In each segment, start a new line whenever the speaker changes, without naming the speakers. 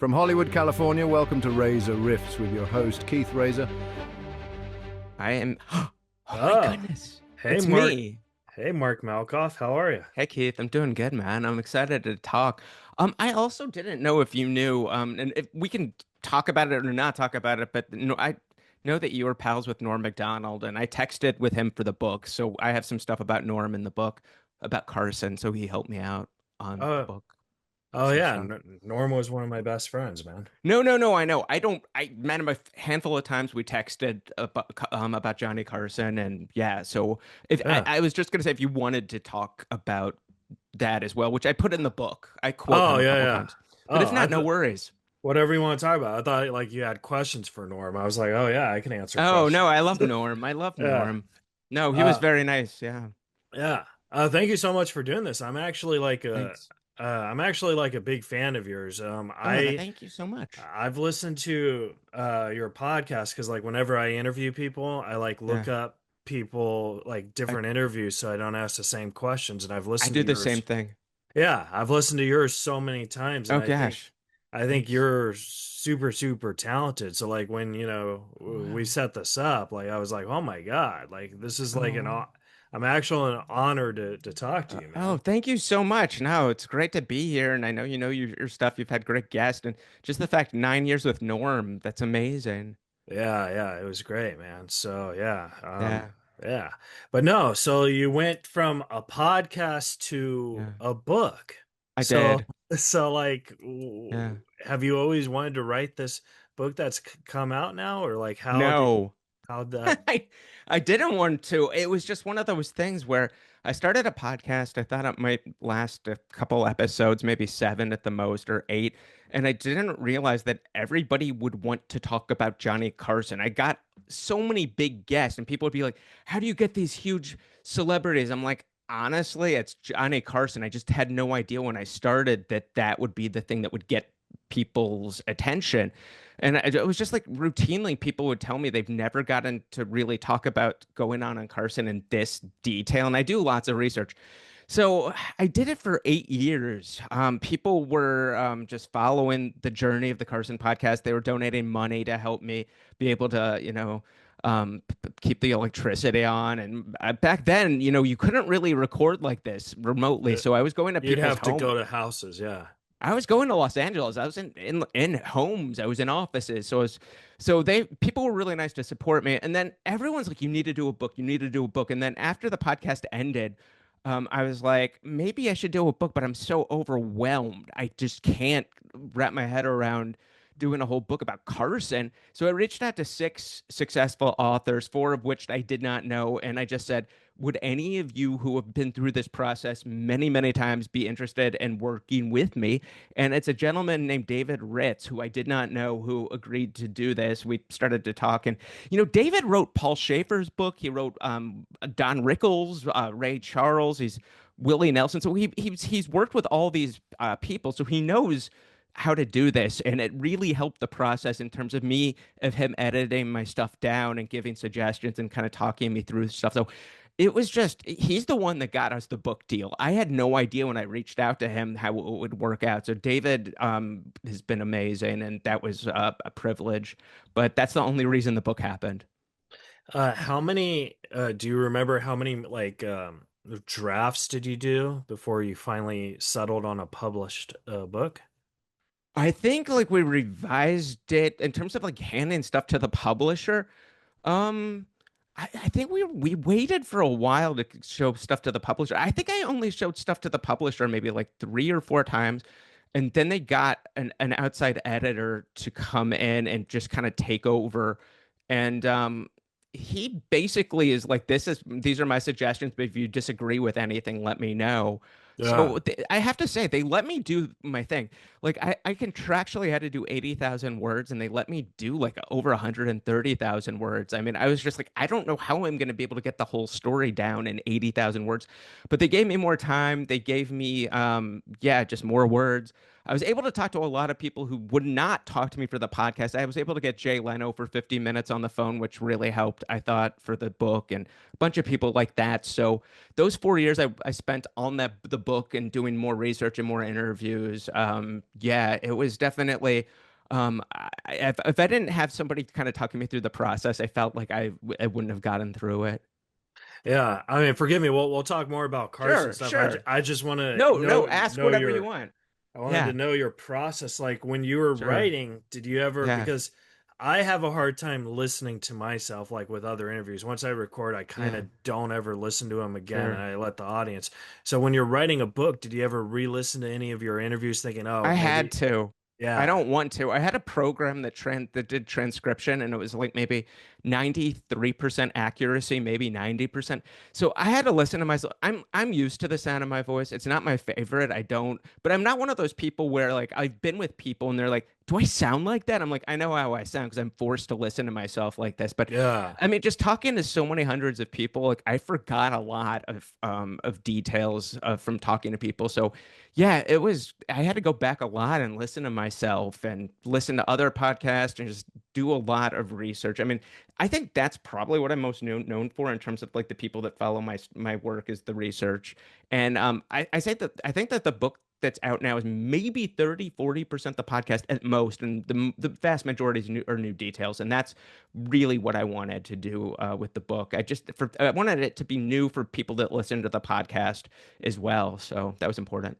From Hollywood, California, welcome to Reza Rifts with your host, Keith Reza.
I am. Oh my
Oh,
goodness.
hey
It's
Mark.
me.
Hey Mark Malkoff, how are you?
Hey Keith, I'm doing good, man. I'm excited to talk. I also didn't know if you knew, and if we can talk about it or not talk about it, but I know that you were pals with Norm Macdonald, and I texted with him for the book, so I have some stuff about Norm in the book about Carson, so he helped me out on the
Oh,
book,
oh
some
yeah,
stuff.
Norm was one of my best friends, man.
No, I know. I don't. I met him a handful of times. We texted about Johnny Carson, and yeah. So if I,
Yeah.
I was just gonna say, if you wanted to talk about that as well, which I put in the book, I quote
Oh
him a
yeah,
couple
yeah.
times. But if
Oh, I
not, no
thought
worries.
whatever you want to talk about. I thought like you had questions for Norm. I was like, oh yeah, I can answer
Oh no,
questions.
I love Norm. I love
Yeah.
Norm. No, he was
Uh,
very nice. Yeah.
yeah. Thank you so much for doing this.
Thanks.
I'm actually like a big fan of yours.
Oh, thank you so much.
I've listened to your podcast because like whenever I interview people, I like
Yeah,
look up people like
I
different interviews so I don't ask the same questions. And I've listened
do
to
the same
yours.
thing.
Yeah, I've listened to yours so many times, and
Oh
I think
gosh,
I think
thanks.
you're super talented. So like when we
Wow.
set this up, like I was like, oh my God, like this is like
Oh.
I'm actually an honor to talk to you,
Oh,
man.
thank you so much. No, it's great to be here, and I know you know your stuff. You've had great guests, and just the fact 9 years with Norm, that's amazing.
Yeah, it was great, man. So yeah,
Yeah,
yeah. But no, so you went from a podcast to
yeah,
a book.
I
So
did.
so like,
Yeah.
have you always wanted to write this book that's come out now, or like
No,
how'd that?
I didn't want to. It was just one of those things where I started a podcast. I thought it might last a couple episodes, maybe seven at the most, or eight. And I didn't realize that everybody would want to talk about Johnny Carson. I got so many big guests, and people would be like, how do you get these huge celebrities? I'm like, honestly, it's Johnny Carson. I just had no idea when I started that that would be the thing that would get people's attention. And it was just like routinely people would tell me they've never gotten to really talk about going on Carson in this detail. And I do lots of research. So I did it for 8 years. People were just following the journey of the Carson podcast. They were donating money to help me be able to, keep the electricity on. And back then, you couldn't really record like this remotely.
uh,
So I was going to
You'd
people's
have to
home.
go to houses, yeah.
I was going to Los Angeles. I was in homes. I was in offices. So they people were really nice to support me. And then everyone's like, "You need to do a book. You need to do a book." And then after the podcast ended, I was like, maybe I should do a book, but I'm so overwhelmed. I just can't wrap my head around doing a whole book about Carson. So I reached out to six successful authors, four of which I did not know, and I just said, would any of you who have been through this process many times be interested in working with me? And it's a gentleman named David Ritz, who I did not know, who agreed to do this. We started to talk, and David wrote Paul Schaefer's book. He wrote Don Rickles, Ray Charles. He's Willie Nelson. So he's worked with all these people, so he knows how to do this, and it really helped the process in terms of him editing my stuff down and giving suggestions and kind of talking me through stuff. So it was just he's the one that got us the book deal. I had no idea when I reached out to him how it would work out. So David has been amazing, and that was a privilege. But that's the only reason the book happened.
How many do you remember how many like drafts did you do before you finally settled on a published book?
I think like we revised it in terms of like handing stuff to the publisher. Um, I think we waited for a while to show stuff to the publisher. I think I only showed stuff to the publisher maybe like three or four times, and then they got an outside editor to come in and just kind of take over. And he basically is like, these are my suggestions, but if you disagree with anything, let me know.
Yeah.
So I have to say, they let me do my thing. Like I contractually had to do 80,000 words, and they let me do like over 130,000 words. I mean, I was just like, I don't know how I'm going to be able to get the whole story down in 80,000 words, but they gave me more time. They gave me, yeah, just more words. I was able to talk to a lot of people who would not talk to me for the podcast. I was able to get Jay Leno for 50 minutes on the phone, which really helped, I thought, for the book, and a bunch of people like that. So those 4 years I spent on the book and doing more research and more interviews. Yeah, it was definitely. If I didn't have somebody kind of talking me through the process, I felt like I wouldn't have gotten through it.
Yeah, I mean, forgive me. We'll talk more about Carson
Sure,
stuff.
sure.
I just want to
No, no, ask
know
whatever you
your
want.
I wanted to
Yeah,
know your process. Like when you were
sure.
writing, did you ever,
Yeah,
because I have a hard time listening to myself, like with other interviews. Once I record, I kind
yeah,
of don't ever listen to them again and
sure.
I let the audience. So when you're writing a book, did you ever re-listen to any of your interviews thinking, oh,
I had
maybe,
to. I
yeah,
don't want to. I had a program that did transcription, and it was like maybe 93% accuracy, maybe 90%. So I had to listen to myself. I'm used to the sound of my voice. It's not my favorite. I don't, but I'm not one of those people where like I've been with people and they're like, "Do I sound like that?" I'm like, "I know how I sound because I'm forced to listen to myself like this." But
yeah.
I mean, just talking to so many hundreds of people, like I forgot a lot of details from talking to people. So yeah, it was, I had to go back a lot and listen to myself and listen to other podcasts and just do a lot of research. I mean, I think that's probably what I'm most known for in terms of like the people that follow my work is the research. And I say that I think that the book that's out now is maybe 30-40% the podcast at most, and the vast majority is new details. And that's really what I wanted to do with the book. I wanted it to be new for people that listen to the podcast as well. So that was important.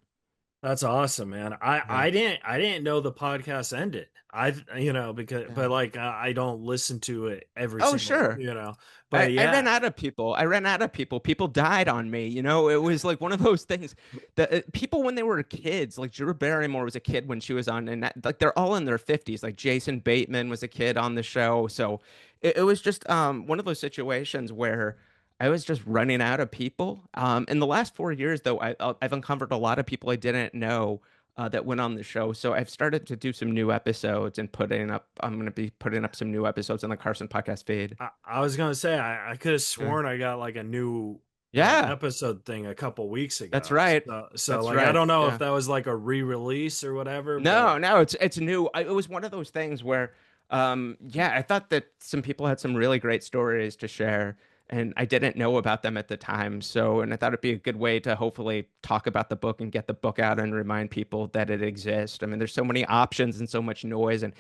That's awesome, man.
Yeah.
I didn't know the podcast ended. Because
Yeah.
but like I don't listen to it every
Oh,
single,
sure.
But
I ran
yeah.
out of people. I ran out of people. People died on me. You know, it was like one of those things that people, when they were kids, like Drew Barrymore was a kid when she was on, and like they're all in their 50s. Like Jason Bateman was a kid on the show. So it was just one of those situations where I was just running out of people. In the last 4 years, though, I've uncovered a lot of people I didn't know that went on the show. So I've started to do some new episodes and I'm going to be putting up some new episodes on the Carson podcast feed.
I was gonna say I could have
Yeah.
sworn I got like a new
Yeah,
episode thing a couple weeks
that's
ago.
right.
So
That's
like I
right.
don't know if
Yeah.
that was like a re-release or whatever, but
No, no, it's new. It was one of those things where, yeah, I thought that some people had some really great stories to share, and I didn't know about them at the time. So, and I thought it'd be a good way to hopefully talk about the book and get the book out and remind people that it exists. I mean, there's so many options and so much noise, and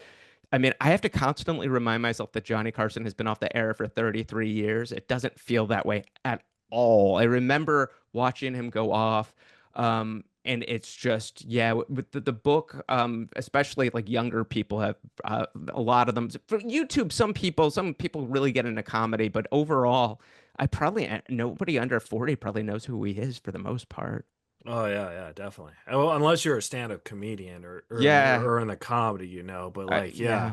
I mean, I have to constantly remind myself that Johnny Carson has been off the air for 33 years. It doesn't feel that way at all. I remember watching him go off. And it's just, yeah, with the book, especially like younger people have a lot of them for YouTube. Some people really get into comedy, but overall, I probably nobody under 40 probably knows who he is for the most part.
oh yeah, yeah, definitely. Well, unless you're a stand-up comedian
Yeah,
or in the comedy, but like yeah.
yeah.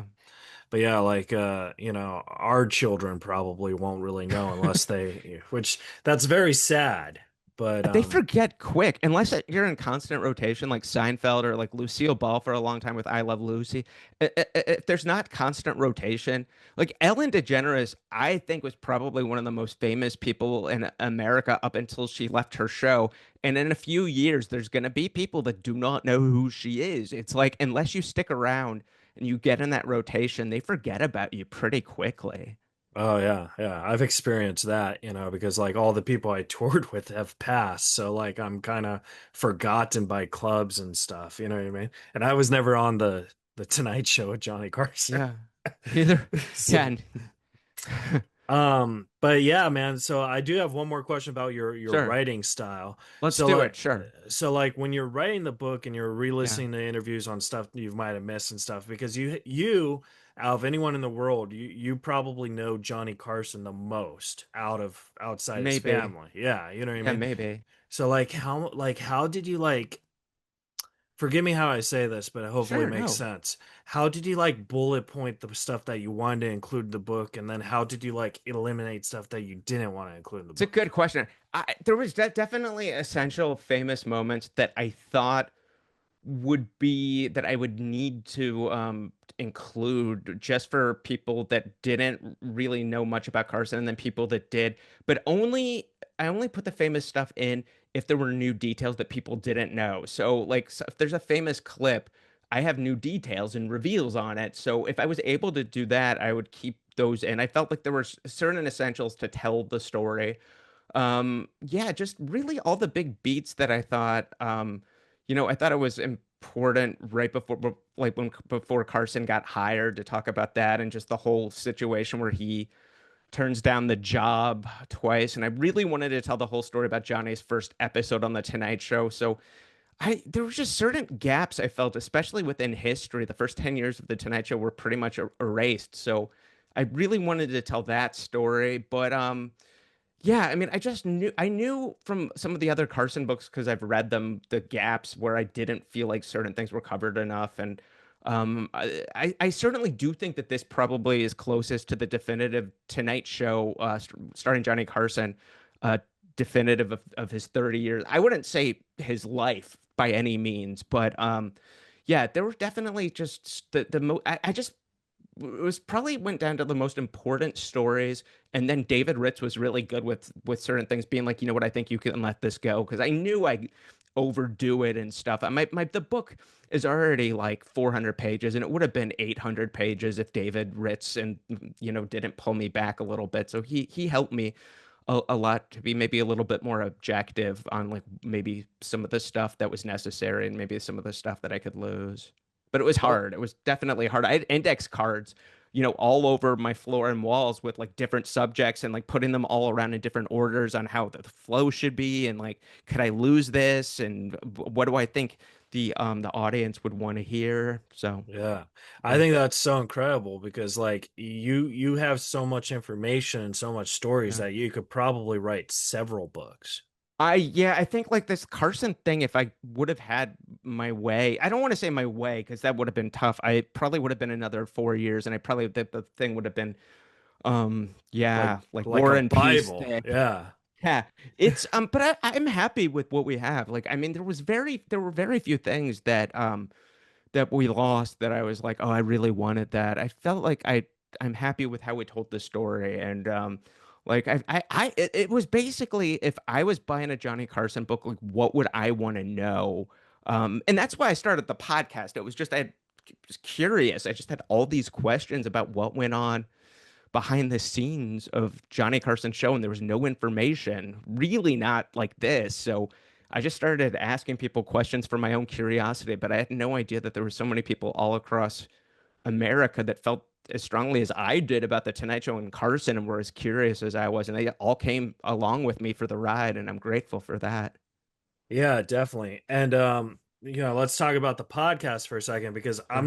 But yeah, like our children probably won't really know unless they, which that's very sad. But
They forget quick, unless you're in constant rotation, like Seinfeld or like Lucille Ball for a long time with I Love Lucy. If there's not constant rotation, like Ellen DeGeneres, I think was probably one of the most famous people in America up until she left her show. And in a few years, there's going to be people that do not know who she is. It's like, unless you stick around and you get in that rotation, they forget about you pretty quickly.
oh yeah, yeah, I've experienced that, because like all the people I toured with have passed, so like I'm kind of forgotten by clubs and stuff. You know what I mean? And I was never on the Tonight Show with Johnny Carson.
Yeah. Either. Yeah.
So but yeah, man. So I do have one more question about your
Sure.
writing style.
Let's
So
do
like,
it. Sure.
when you're writing the book and you're
Yeah.
re-listening to interviews on stuff you might have missed and stuff, because you out of anyone in the world, you probably know Johnny Carson the most outside his
Maybe.
family. Yeah, you know what I
Yeah,
mean?
maybe.
So how did you like? Forgive me how I say this, but hopefully it
Sure,
makes
no.
sense. How did you like bullet point the stuff that you wanted to include in the book, and then how did you like eliminate stuff that you didn't want to include in the
It's a
book?
good question. There was definitely essential famous moments that I thought would be that I would need to include just for people that didn't really know much about Carson and then people that did, but only I only put the famous stuff in if there were new details that people didn't know. So like so if there's a famous clip, I have new details and reveals on it. So if I was able to do that, I would keep those in. I felt like there were certain essentials to tell the story. Yeah, just really all the big beats that I thought, I thought it was important right like when before Carson got hired, to talk about that and just the whole situation where he turns down the job twice. And I really wanted to tell the whole story about Johnny's first episode on the Tonight Show. So there were just certain gaps I felt, especially within history. The first 10 years of the Tonight Show were pretty much erased. So I really wanted to tell that story. But yeah, I mean, I knew from some of the other Carson books, because I've read them, the gaps where I didn't feel like certain things were covered enough. And I certainly do think that this probably is closest to the definitive Tonight Show, starring Johnny Carson, uh, definitive of his 30 years. I wouldn't say his life by any means, but yeah, there were definitely just I just it was probably went down to the most important stories, and then David Ritz was really good with certain things, being like, you know what, I think you can let this go, because I knew I overdo it and stuff. The book is already like 400 pages, and it would have been 800 pages if David Ritz and didn't pull me back a little bit. So he helped me a lot to be maybe a little bit more objective on like maybe some of the stuff that was necessary and maybe some of the stuff that I could lose. But it was
Well,
hard. It was definitely hard. I had index cards, all over my floor and walls with like different subjects, and like putting them all around in different orders on how the flow should be, and like, could I lose this? And what do I think the audience would want to hear? So
yeah, I
yeah.
think that's so incredible because like you have so much information and so much stories
Yeah.
that you could probably write several books.
Yeah, I think like this Carson thing, if I would have had my way, I don't want to say my way because that would have been tough. I probably would have been another 4 years, and I probably the thing would have been
Like
yeah, like
like
War
a
and Peace
Bible.
thick.
Yeah.
Yeah. It's but I'm happy with what we have. Like, I mean, there were very few things that we lost that I was like, oh, I really wanted that. I felt like I'm happy with how we told the story. And like it was basically, if I was buying a Johnny Carson book, like what would I want to know? And that's why I started the podcast. It was just I was curious. I just had all these questions about what went on behind the scenes of Johnny Carson show, and there was no information, really not like this. So I just started asking people questions for my own curiosity, but I had no idea that there were so many people all across America that felt as strongly as I did about the Tonight Show and Carson, and were as curious as I was, and they all came along with me for the ride, and I'm grateful for that.
Yeah, definitely. And let's talk about the podcast for a second because
Yeah.
I'm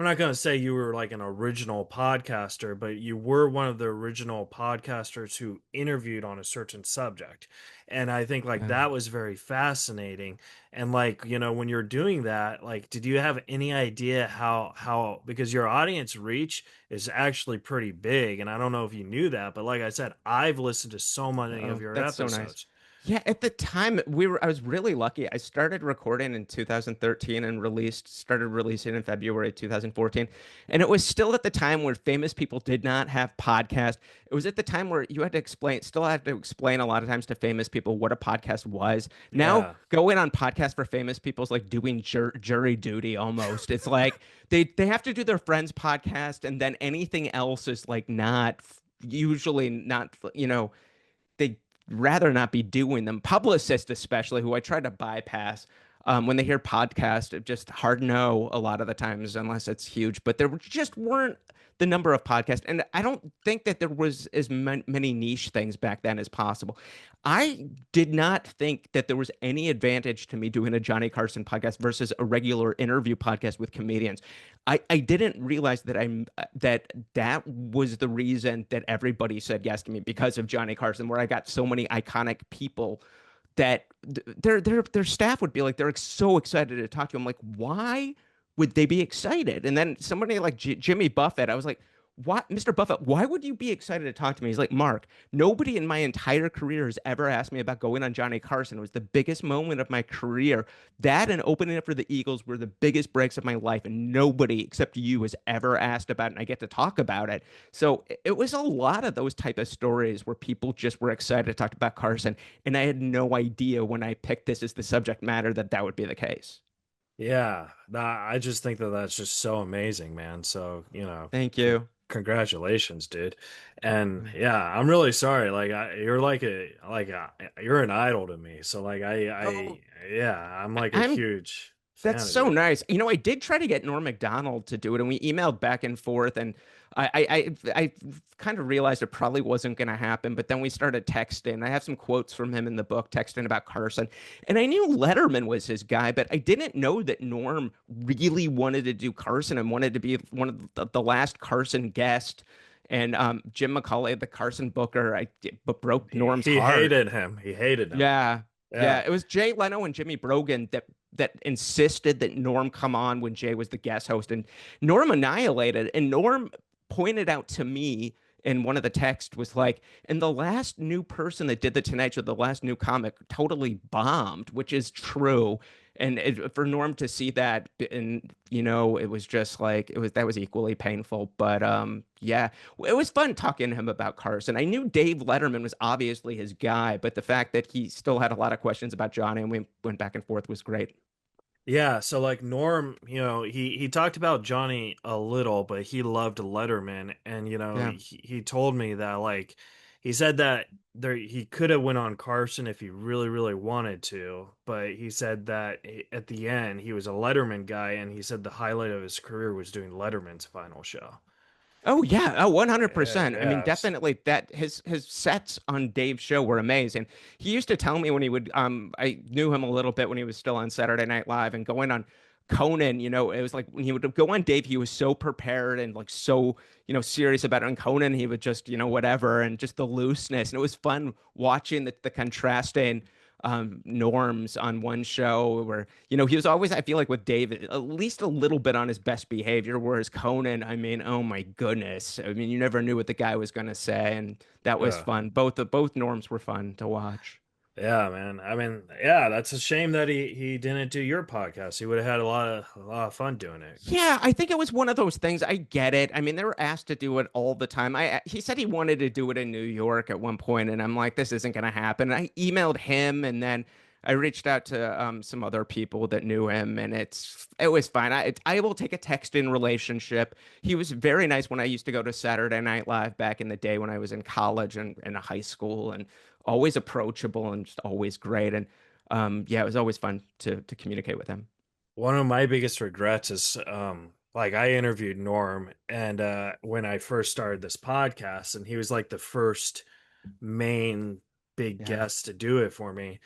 not going to say you were like an original podcaster, but you were one of the original podcasters who interviewed on a certain subject. And I think like
Yeah.
that was very fascinating. And like, when you're doing that, like did you have any idea how because your audience reach is actually pretty big, and I don't know if you knew that, but like I said, I've listened to so many of
Oh,
your
that's so nice.
episodes.
Yeah, at the time I was really lucky. I started recording in 2013 and started releasing in February 2014. And it was still at the time where famous people did not have podcasts. It was at the time where you had to still had to explain a lot of times to famous people what a podcast was. Now
Yeah.
going on podcast for famous people is like doing jury duty almost. It's like they have to do their friend's podcast, and then anything else is like not usually not, they rather not be doing them. Publicists, especially, who I try to bypass when they hear podcast, it just hard no a lot of the times, unless it's huge. But just weren't the number of podcasts, and I don't think that there was as many niche things back then as possible. I did not think that there was any advantage to me doing a Johnny Carson podcast versus a regular interview podcast with comedians. I didn't realize that was the reason that everybody said yes to me, because of Johnny Carson, where I got so many iconic people that their staff would be like, they're so excited to talk to him. Like, why would they be excited? And then somebody like Jimmy Buffett, I was like, What, Mr. Buffett, why would you be excited to talk to me? He's like, Mark, nobody in my entire career has ever asked me about going on Johnny Carson. It was the biggest moment of my career. That and opening up for the Eagles were the biggest breaks of my life, and nobody except you has ever asked about it, and I get to talk about it. So it was a lot of those type of stories where people just were excited to talk about Carson, and I had no idea when I picked this as the subject matter that that would be the case.
Yeah, I just think that that's just so amazing, man. So,
Thank you.
congratulations, dude. And yeah, I'm really sorry. Like you're you're an idol to me. So like
Oh,
yeah, I'm like a
I'm
huge
That's
fan of
so
yours.
nice. I did try to get Norm Macdonald to do it, and we emailed back and forth, and I kind of realized it probably wasn't going to happen. But then we started texting. I have some quotes from him in the book, texting about Carson, and I knew Letterman was his guy, but I didn't know that Norm really wanted to do Carson and wanted to be one of the last Carson guest. And Jim McCauley, the Carson Booker, but broke Norm's
He
heart.
hated him. He hated him.
Yeah. Yeah.
Yeah.
It was Jay Leno and Jimmy Brogan that insisted that Norm come on when Jay was the guest host. And Norm annihilated. And Norm pointed out to me in one of the texts was like, and the last new person that did the Tonight Show, the last new comic, totally bombed, which is true. And for Norm to see that, and it was just like that was equally painful. But yeah, it was fun talking to him about Carson. I knew Dave Letterman was obviously his guy, but the fact that he still had a lot of questions about Johnny and we went back and forth was great.
Yeah, so like Norm, he talked about Johnny a little, but he loved Letterman, and
Yeah.
he told me that like he said that he could have went on Carson if he really really wanted to, but he said that at the end he was a Letterman guy, and he said the highlight of his career was doing Letterman's final show.
Oh yeah, oh 100%. I mean,
Yes.
definitely that his sets on Dave's show were amazing. He used to tell me when he would I knew him a little bit when he was still on Saturday Night Live and going on Conan, it was like when he would go on Dave, he was so prepared and like so, serious about it. On Conan, he would just, whatever, and just the looseness. And it was fun watching the contrasting norms on one show where he was always, I feel like, with David at least a little bit on his best behavior, whereas Conan, I mean, oh my goodness, I mean, you never knew what the guy was going to say, and that was
Yeah.
fun. Both norms were fun to watch.
Yeah, man. I mean, yeah, that's a shame that he didn't do your podcast. He would have had a lot of fun doing it.
Yeah, I think it was one of those things. I get it. I mean, they were asked to do it all the time. He said he wanted to do it in New York at one point, and I'm like, this isn't going to happen. I emailed him, and then I reached out to some other people that knew him, and it was fine. I will take a texting relationship. He was very nice when I used to go to Saturday Night Live back in the day when I was in college and high school, and always approachable and just always great. And yeah, it was always fun to communicate with him.
One of my biggest regrets is like I interviewed Norm and when I first started this podcast, and he was like the first main big
Yeah.
guest to do it for me.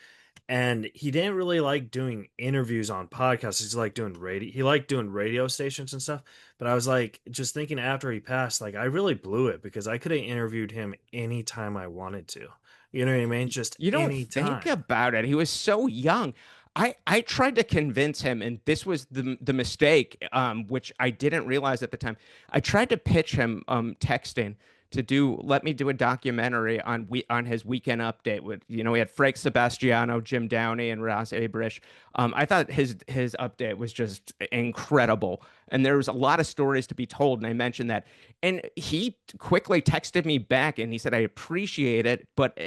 And he didn't really like doing interviews on podcasts. He's like doing radio. He liked doing radio stations and stuff. But I was like, just thinking after he passed, like I really blew it because I could have interviewed him anytime I wanted to. You know what I mean? Just
You don't think
anytime.
about it. He was so young. I tried to convince him, and this was the mistake, which I didn't realize at the time. I tried to pitch him texting to let me do a documentary on his weekend update with we had Frank Sebastiano, Jim Downey, and Ross Abrish. I thought his update was just incredible, and there was a lot of stories to be told, and I mentioned that. And he quickly texted me back and he said, I appreciate it, but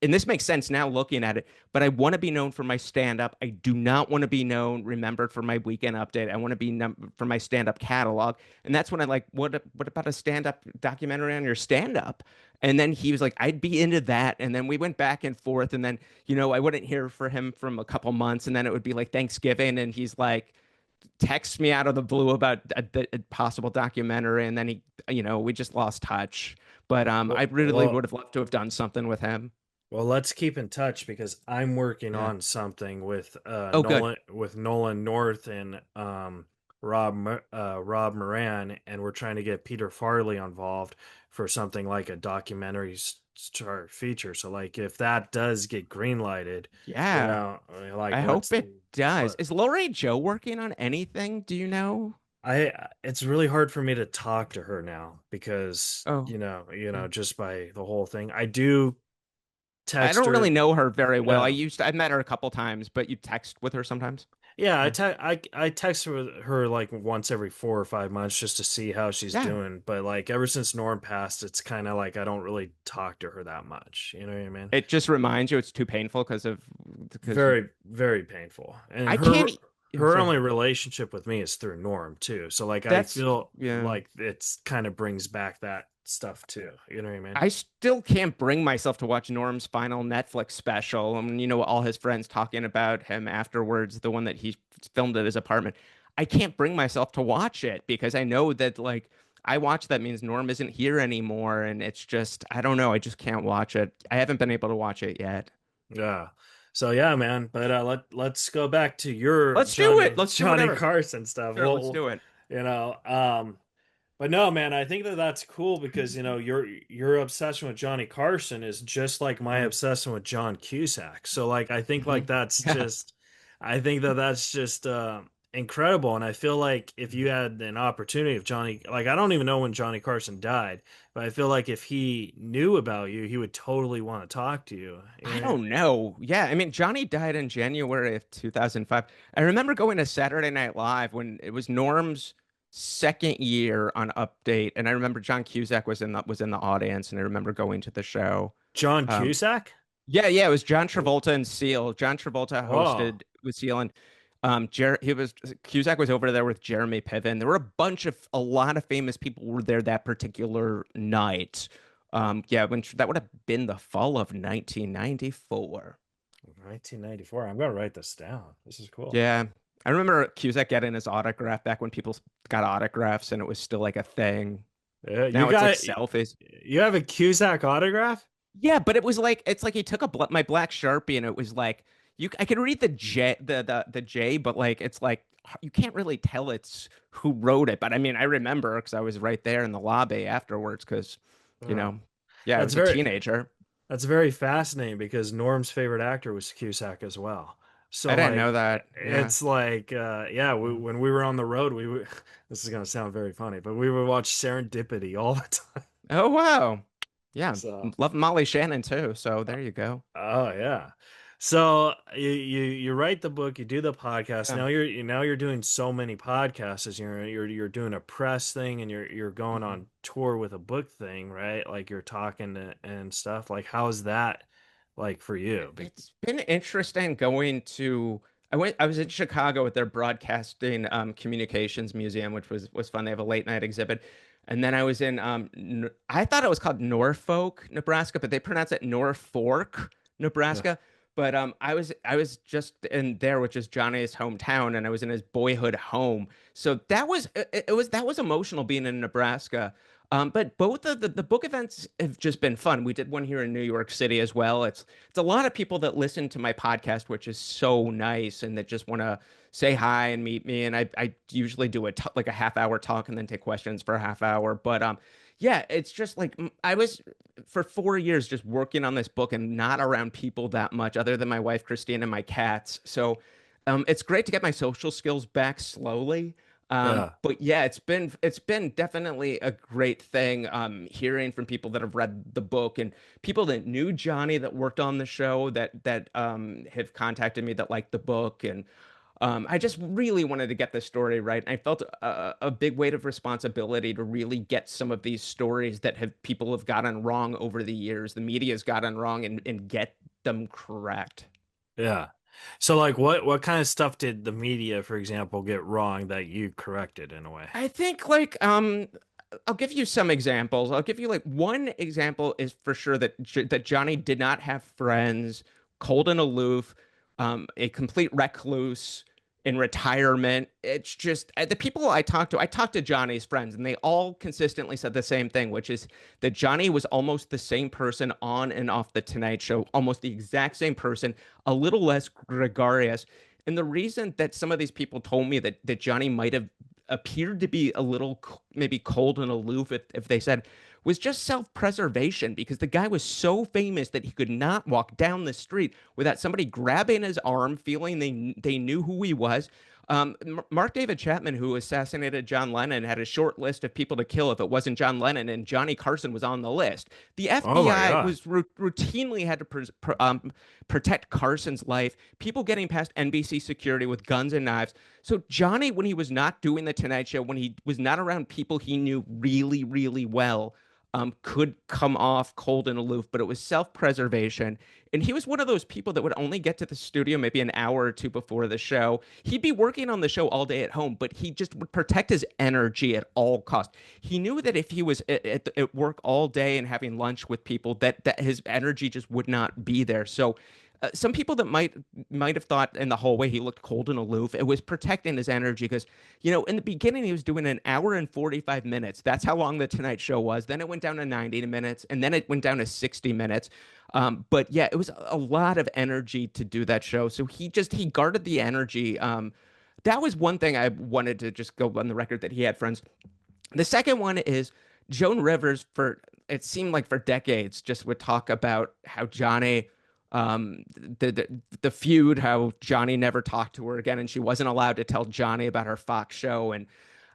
and this makes sense now looking at it, but I want to be known for my stand up. I do not want to be remembered for my weekend update. I want to be for my stand up catalog. And that's when I like, what about a stand up documentary on your stand up? And then he was like, I'd be into that. And then we went back and forth. And then, I wouldn't hear from him from a couple months. And then it would be like Thanksgiving. And he's like, texts me out of the blue about a possible documentary, and then we just lost touch. But
Well,
I really
well,
would have loved to have done something with him.
well, let's keep in touch because I'm working
Yeah.
on something with
Oh, good.
Nolan North and Rob Moran, and we're trying to get Peter Farley involved for something like a documentary star feature. So like if that does get green lighted,
Yeah.
like
I hope
let's
it does.
let,
Is Lori Joe working on anything? Do you know?
It's really hard for me to talk to her now because,
Oh, mm.
just by the whole thing. I do
I
text
don't really
her.
know her very well.
Yeah.
I've met her a couple times, but you text with her sometimes.
Yeah,
Yeah.
I text her like once every 4 or 5 months just to see how she's
Yeah.
doing. But like ever since Norm passed, it's kind of like I don't really talk to her that much. You know what I mean?
It just reminds you it's too painful because
Very, very painful. And
I can't. Yeah,
her
sorry.
only relationship with me is through Norm too. So like I
That's
feel
yeah.
like it's kind of brings back that stuff too. You know what I mean?
I still can't bring myself to watch Norm's final Netflix special. And all his friends talking about him afterwards, the one that he filmed at his apartment. I can't bring myself to watch it because I know that like I watch that means Norm isn't here anymore, and it's just I don't know. I just can't watch it. I haven't been able to watch it yet.
Yeah. So yeah, man. But let's go back to your
Let's do it. Let's do
Johnny
whatever.
Carson stuff.
Sure, let's
Well,
do it.
you know, but no, man, I think that that's cool because your obsession with Johnny Carson is just like my
Mm.
obsession with John Cusack. So like I think like
Mhm.
that's
Yeah.
just I think that that's just incredible. And I feel like if you had an opportunity of Johnny, like I don't even know when Johnny Carson died, but I feel like if he knew about you, he would totally want to talk to you.
I
Yeah.
don't know. Yeah, I mean, Johnny died in January of 2005. I remember going to Saturday Night Live when it was Norm's second year on Update, and I remember John Cusack was in the audience, and I remember going to the show.
John
Um,
Cusack?
yeah, yeah, it was John Travolta and Seal. John Travolta
Oh,
hosted with Seal, and he was Cusack was over there with Jeremy Piven. There were a lot of famous people were there that particular night. Yeah, that would have been the fall of 1994.
1994. I'm gonna write this down. This is cool.
Yeah, I remember Cusack getting his autograph back when people got autographs and it was still like a thing.
Yeah, you
Now it's like
got
selfies.
you have a Cusack autograph?
Yeah, but it's like he took my black Sharpie and it was like I could read the J the J, but like it's like you can't really tell it's who wrote it. But I mean, I remember because I was right there in the lobby afterwards because you
Oh,
know, yeah, I
that's
was a
very
teenager.
that's very fascinating because Norm's favorite actor was Cusack as well.
I
So
didn't know
like
that. Yeah.
it's like yeah,
Mm.
when we were on the road, we would this is gonna sound very funny, but we would watch Serendipity all the time.
Oh wow. Yeah,
So
love Molly Shannon too. So there you go.
oh yeah. So you write the book, you do the podcast.
Yeah.
Now you're doing so many podcasts as you're doing a press thing and you're going
Mhm.
on tour with a book thing, right? Like you're talking and stuff. Like how's that like for you?
It's been interesting going to I was in Chicago at their broadcasting communications museum, which was fun. They have a late night exhibit. And then I was in I thought it was called Norfolk, Nebraska, but they pronounce it Norfolk,
Yeah.
Nebraska. But I was just in there, which is Johnny's hometown, and I was in his boyhood home. So that was emotional being in Nebraska. But both of the book events have just been fun. We did one here in New York City as well. It's a lot of people that listen to my podcast, which is so nice, and that just want to say hi and meet me. And I usually do like a half hour talk and then take questions for a half hour. But yeah, it's just like I was for 4 years just working on this book and not around people that much, other than my wife Christine and my cats. So it's great to get my social skills back slowly.
Yeah.
But yeah, it's been definitely a great thing hearing from people that have read the book and people that knew Johnny that worked on the show that have contacted me that liked the book and I just really wanted to get the story right. And I felt a big weight of responsibility to really get some of these stories that have people have gotten wrong over the years, the media's gotten wrong, and get them correct.
Yeah. So like what kind of stuff did the media, for example, get wrong that you corrected in a way?
I think like I'll give you some examples. I'll give you like one example is for sure that Johnny did not have friends, cold and aloof, a complete recluse in retirement. It's just the people I talked to Johnny's friends, and they all consistently said the same thing, which is that Johnny was almost the same person on and off the Tonight Show, almost the exact same person, a little less gregarious. And the reason that some of these people told me that Johnny might have appeared to be a little maybe cold and aloof if they said was just self-preservation because the guy was so famous that he could not walk down the street without somebody grabbing his arm feeling they knew who he was. Mark David Chapman, who assassinated John Lennon, had a short list of people to kill if it wasn't John Lennon, and Johnny Carson was on the list. The
Oh my
FBI
God.
was routinely had to protect Carson's life. People getting past NBC security with guns and knives. So Johnny, when he was not doing the Tonight Show, when he was not around people he knew really, really well, could come off cold and aloof, but it was self-preservation. And he was one of those people that would only get to the studio maybe an hour or two before the show. He'd be working on the show all day at home, but he just would protect his energy at all costs. He knew that if he was at work all day and having lunch with people, that his energy just would not be there. So some people that might have thought in the hallway he looked cold and aloof. It was protecting his energy because, in the beginning he was doing an hour and 45 minutes. That's how long the Tonight Show was. Then it went down to 90 minutes, and then it went down to 60 minutes. But yeah, it was a lot of energy to do that show. So he guarded the energy. That was one thing I wanted to just go on the record that he had friends. The second one is Joan Rivers, for it seemed like for decades, just would talk about how Johnny, the feud, how Johnny never talked to her again, and she wasn't allowed to tell Johnny about her Fox show. And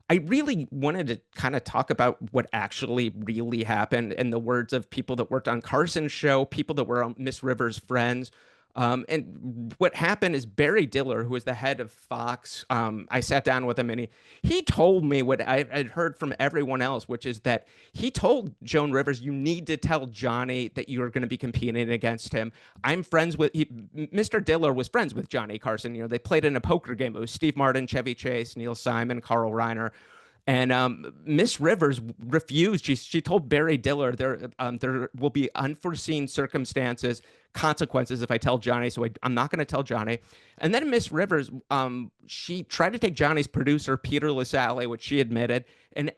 I really wanted to kind of talk about what actually really happened in the words of people that worked on Carson's show, people that were Miss Rivers' friends. And what happened is Barry Diller, who was the head of Fox, I sat down with him and he told me what I'd heard from everyone else, which is that he told Joan Rivers, you need to tell Johnny that you're going to be competing against him. I'm friends with Mr. Diller was friends with Johnny Carson. They played in a poker game. It was Steve Martin, Chevy Chase, Neil Simon, Carl Reiner. And Miss Rivers refused. She told Barry Diller there will be unforeseen circumstances, consequences if I tell Johnny. So I'm not going to tell Johnny. And then Miss Rivers, she tried to take Johnny's producer Peter LaSalle, which she admitted, and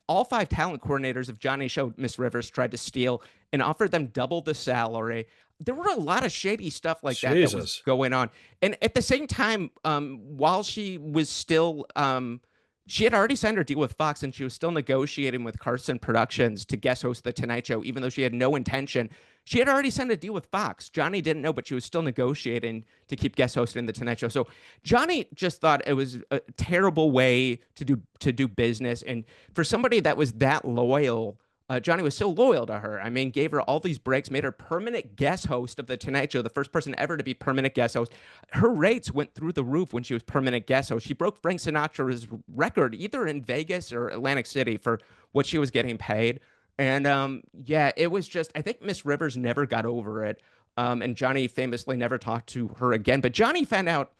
all 5 talent coordinators of Johnny's show, Miss Rivers tried to steal and offered them double the salary. There were a lot of shady stuff like that was going on. And at the same time, while she was still she had already signed her deal with Fox, and she was still negotiating with Carson Productions to guest host The Tonight Show, even though she had no intention. She had already signed a deal with Fox. Johnny didn't know, but she was still negotiating to keep guest hosting The Tonight Show. So Johnny just thought it was a terrible way to do business. And for somebody that was that loyal, Johnny was so loyal to her. I mean, gave her all these breaks, made her permanent guest host of The Tonight Show, the first person ever to be permanent guest host. Her rates went through the roof when she was permanent guest host. She broke Frank Sinatra's record either in Vegas or Atlantic City for what she was getting paid. And yeah, it was just, I think Miss Rivers never got over it. And Johnny famously never talked to her again. But Johnny found out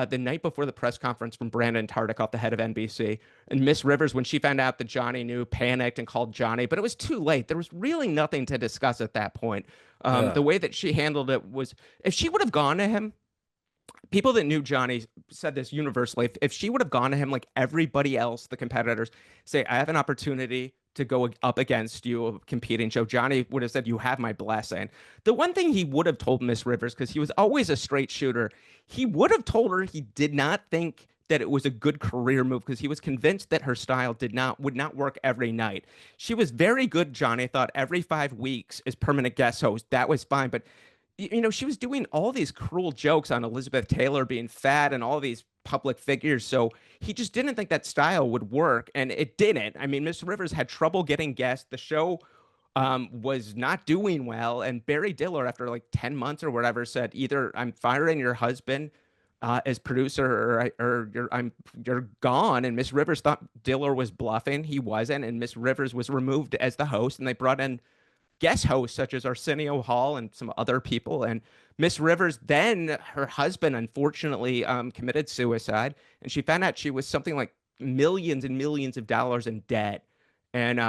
the night before the press conference from Brandon Tartikoff, the head of NBC. And Miss Rivers, when she found out that Johnny knew, panicked and called Johnny, but it was too late. There was really nothing to discuss at that point. The way that she handled it was, if she would have gone to him, people that knew Johnny said this universally, if she would have gone to him like everybody else, the competitors, say, I have an opportunity to go up against you, a competing show, Johnny would have said, you have my blessing. The one thing he would have told Miss Rivers, because he was always a straight shooter, he would have told her he did not think that it was a good career move because he was convinced that her style would not work every night. She was very good, Johnny thought, every 5 weeks as permanent guest host. That was fine. But she was doing all these cruel jokes on Elizabeth Taylor being fat and all these public figures. So he just didn't think that style would work. And it didn't. I mean, Miss Rivers had trouble getting guests. The show was not doing well. And Barry Diller, after like 10 months or whatever, said, either I'm firing your husband as producer or you're gone. And Miss Rivers thought Diller was bluffing. He wasn't. And Miss Rivers was removed as the host. And they brought in guest hosts such as Arsenio Hall and some other people. And Miss Rivers, then her husband, unfortunately, committed suicide. And she found out she was something like millions and millions of dollars in debt. And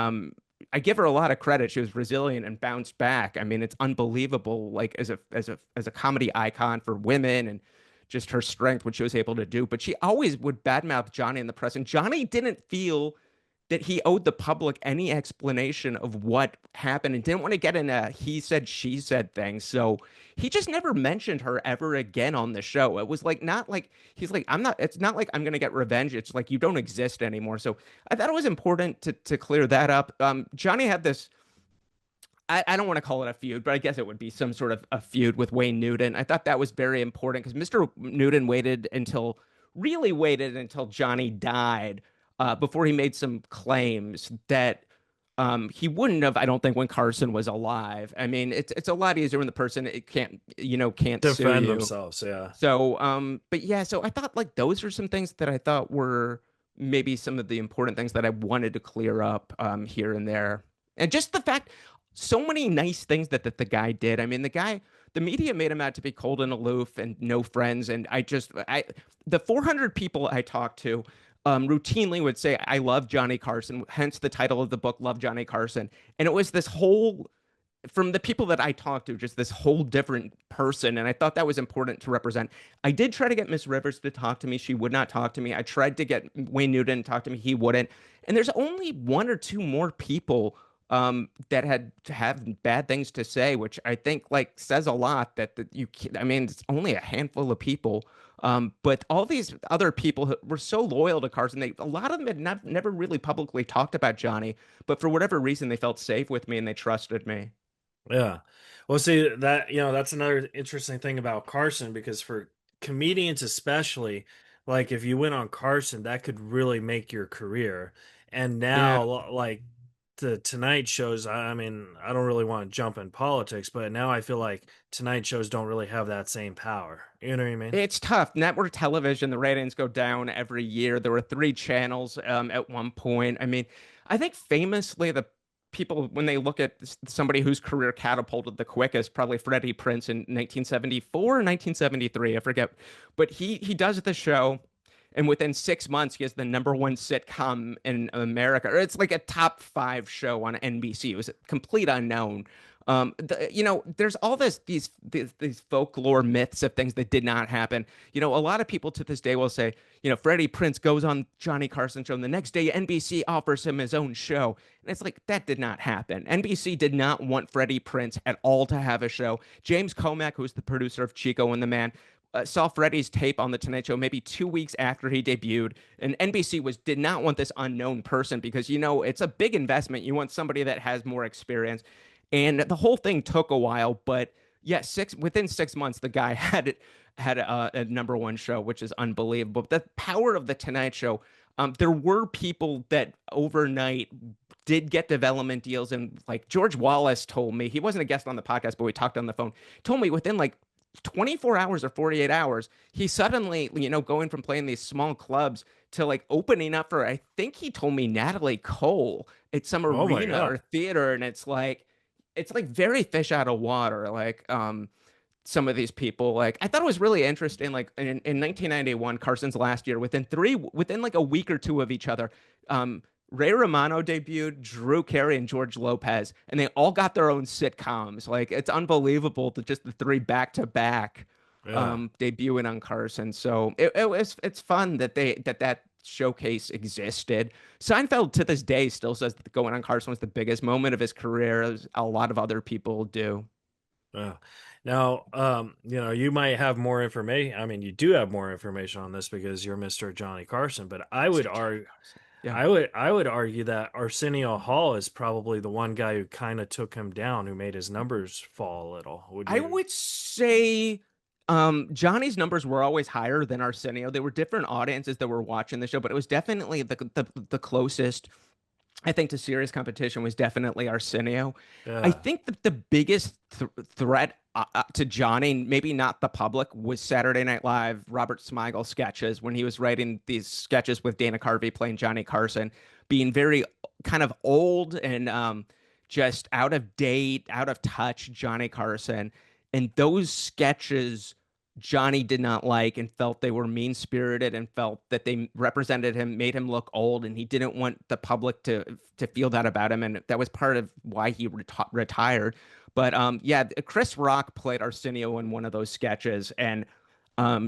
I give her a lot of credit. She was resilient and bounced back. I mean, it's unbelievable, like as a comedy icon for women and just her strength, what she was able to do. But she always would badmouth Johnny in the press. And Johnny didn't feel that he owed the public any explanation of what happened and didn't want to get in a he said, she said thing. So he just never mentioned her ever again on the show. It was like, not like, he's like, it's not like I'm going to get revenge. It's like, you don't exist anymore. So I thought it was important to clear that up. Johnny had this, I don't want to call it a feud, but I guess it would be some sort of a feud with Wayne Newton. I thought that was very important because Mr. Newton waited until really waited until Johnny died before he made some claims that he wouldn't have, I don't think, when Carson was alive. I mean, it's a lot easier when the person it can't sue
Defend
you.
themselves. Yeah.
So, but yeah, so I thought like those are some things that I thought were maybe some of the important things that I wanted to clear up here and there. And just the fact, so many nice things that the guy did. I mean, the media made him out to be cold and aloof and no friends. And the 400 people I talked to routinely would say, I love Johnny Carson, hence the title of the book, Love Johnny Carson. And it was this whole from the people that I talked to, just this whole different person. And I thought that was important to represent. I did try to get Miss Rivers to talk to me. She would not talk to me. I tried to get Wayne Newton to talk to me. He wouldn't. And there's only one or two more people that had to have bad things to say, which I think like says a lot that you can't, I mean, it's only a handful of people. But all these other people who were so loyal to Carson, a lot of them had never really publicly talked about Johnny, but for whatever reason, they felt safe with me and they trusted me.
Yeah. Well, see that, that's another interesting thing about Carson because for comedians especially, like if you went on Carson, that could really make your career. And
Yeah.
now like the Tonight shows, I mean, I don't really want to jump in politics, but now I feel like Tonight shows don't really have that same power. You know what I mean?
It's tough. Network television, the ratings go down every year. There were three channels at one point. I mean, I think famously the people, when they look at somebody whose career catapulted the quickest, probably Freddie Prinze in 1974 or 1973, I forget. But he does the show, and within 6 months, he has the number one sitcom in America. Or it's like a top five show on NBC. It was a complete unknown. There's all these folklore myths of things that did not happen. A lot of people to this day will say, Freddie Prinze goes on Johnny Carson show, and the next day NBC offers him his own show, and it's like that did not happen. NBC did not want Freddie Prinze at all to have a show. James Comack, who's the producer of Chico and the Man, saw Freddie's tape on the Tonight Show maybe 2 weeks after he debuted, and NBC did not want this unknown person because it's a big investment. You want somebody that has more experience. And the whole thing took a while, but yeah, within 6 months, the guy had a number one show, which is unbelievable. But the power of the Tonight Show, there were people that overnight did get development deals, and like George Wallace told me, he wasn't a guest on the podcast, but we talked on the phone. Told me within like 24 hours or 48 hours, he suddenly, going from playing these small clubs to like opening up for, I think he told me Natalie Cole at some
Oh my
arena or
God.
theater, and it's like very fish out of water. Like some of these people, like I thought it was really interesting. Like in 1991, Carson's last year, within like a week or two of each other, Ray Romano debuted, Drew Carey and George Lopez, and they all got their own sitcoms. Like it's unbelievable that just the three back to back
Yeah.
debuting on Carson. So it's fun that showcase existed. Seinfeld to this day still says that going on Carson was the biggest moment of his career, as a lot of other people do.
Yeah. Now, you might have more information. I mean, you do have more information on this because you're Mr. Johnny Carson, but I would
Mr. Johnny
argue
Carson. Yeah.
I would argue that Arsenio Hall is probably the one guy who kind of took him down, who made his numbers fall a little. Would
I
you?
would say Johnny's numbers were always higher than Arsenio. There were different audiences that were watching the show, but it was definitely the closest, I think, to serious competition was definitely Arsenio. I
Yeah.
think that the biggest threat to Johnny, maybe not the public, was Saturday Night Live, Robert Smigel sketches when he was writing these sketches with Dana Carvey playing Johnny Carson, being very kind of old and just out of date, out of touch Johnny Carson. And those sketches Johnny did not like and felt they were mean spirited and felt that they represented him, made him look old, and he didn't want the public to feel that about him, and that was part of why he retired. But yeah, Chris Rock played Arsenio in one of those sketches, and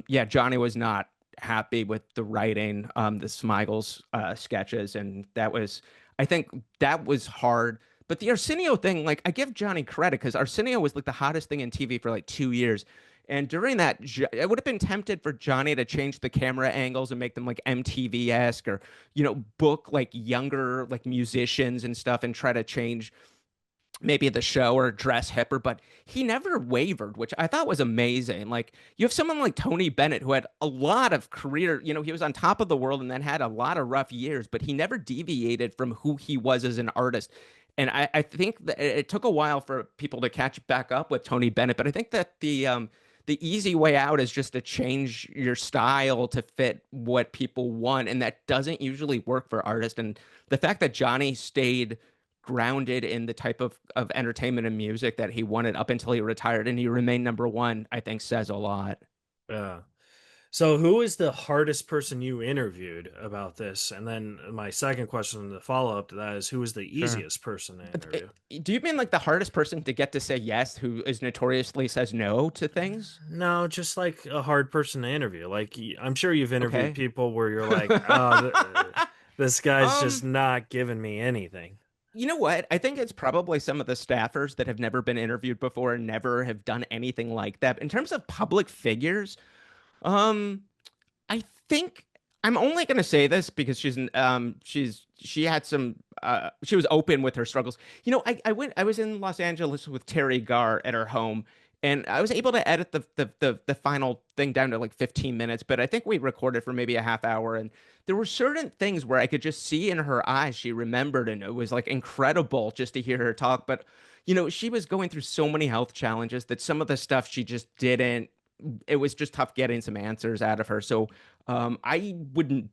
yeah, Johnny was not happy with the writing, the Smigel's sketches, and I think that was hard. But the Arsenio thing, like I give Johnny credit because Arsenio was like the hottest thing in TV for like 2 years. And during that, I would have been tempted for Johnny to change the camera angles and make them like MTV-esque or, book like younger like musicians and stuff and try to change maybe the show or dress hipper, but he never wavered, which I thought was amazing. Like you have someone like Tony Bennett who had a lot of career, he was on top of the world and then had a lot of rough years, but he never deviated from who he was as an artist. And I think that it took a while for people to catch back up with Tony Bennett, but I think that the easy way out is just to change your style to fit what people want, and that doesn't usually work for artists. And the fact that Johnny stayed grounded in the type of entertainment and music that he wanted up until he retired and he remained number one, I think says a lot.
Yeah. So who is the hardest person you interviewed about this? And then my second question, the follow up to that is who is the
Sure.
easiest person to interview?
Do you mean like the hardest person to get to say yes, who is notoriously says no to things?
No, just like a hard person to interview. Like I'm sure you've interviewed
Okay.
people where you're like, oh, this guy's just
um,
not giving me anything.
you know what? I think it's probably some of the staffers that have never been interviewed before and never have done anything like that. In terms of public figures, um, I think I'm only going to say this because she had some she was open with her struggles. I was in Los Angeles with Terry Garr at her home, and I was able to edit the final thing down to like 15 minutes, but I think we recorded for maybe a half hour, and there were certain things where I could just see in her eyes she remembered, and it was like incredible just to hear her talk. But she was going through so many health challenges that some of the stuff she just didn't. It was just tough getting some answers out of her. So I wouldn't,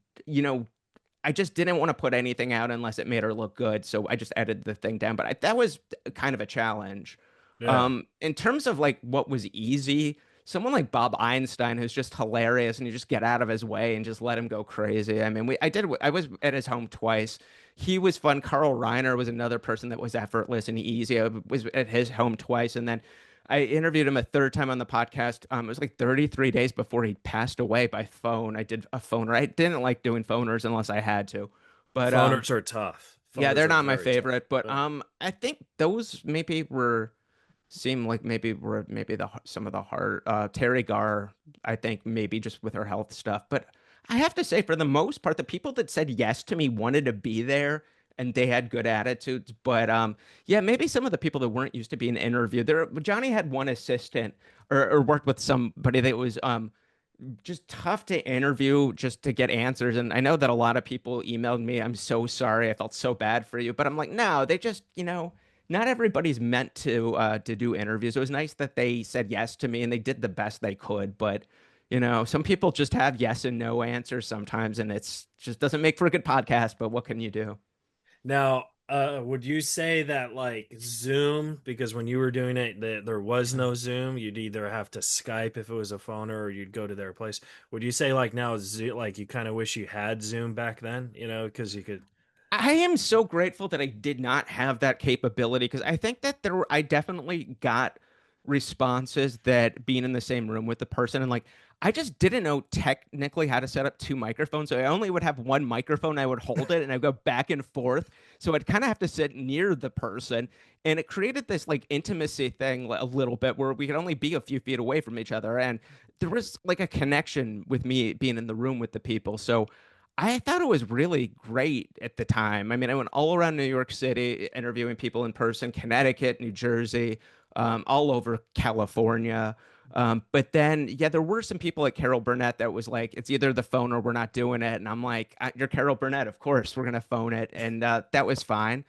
I just didn't want to put anything out unless it made her look good. So I just edited the thing down. But that was kind of a challenge.
Yeah.
In terms of like what was easy, someone like Bob Einstein, who's just hilarious, and you just get out of his way and just let him go crazy. I mean, I was at his home twice. He was fun. Carl Reiner was another person that was effortless and easy. I was at his home twice, and then I interviewed him a third time on the podcast. It was like 33 days before he passed away by phone. I did a phoner. I didn't like doing phoners unless I had to, but
Phoners are tough.
yeah,
Phoners
they're
are
not my
very tough.
favorite. But
Yeah.
I think those maybe were seem like maybe the some of the hard Terry Garr. I think maybe just with her health stuff, but I have to say for the most part, the people that said yes to me wanted to be there and they had good attitudes. But yeah, maybe some of the people that weren't used to being interviewed. Johnny had one assistant or worked with somebody that was just tough to interview just to get answers. And I know that a lot of people emailed me, I'm so sorry, I felt so bad for you. But I'm like, no, they just, not everybody's meant to do interviews. It was nice that they said yes to me and they did the best they could. But some people just have yes and no answers sometimes, and it's just doesn't make for a good podcast. But what can you do?
Now, would you say that like Zoom, because when you were doing it, there was no Zoom, you'd either have to Skype if it was a phone or you'd go to their place. Would you say like now, like you kind of wish you had Zoom back then, because you could.
I am so grateful that I did not have that capability because I think that I definitely got responses that being in the same room with the person and like I just didn't know technically how to set up two microphones. So I only would have one microphone. I would hold it and I'd go back and forth. So I'd kind of have to sit near the person. And it created this like intimacy thing a little bit where we could only be a few feet away from each other. And there was like a connection with me being in the room with the people. So I thought it was really great at the time. I mean, I went all around New York City interviewing people in person, Connecticut, New Jersey, all over California. But then, yeah, there were some people at Carol Burnett that was like, it's either the phone or we're not doing it. And I'm like, you're Carol Burnett, of course, we're gonna phone it, and that was fine.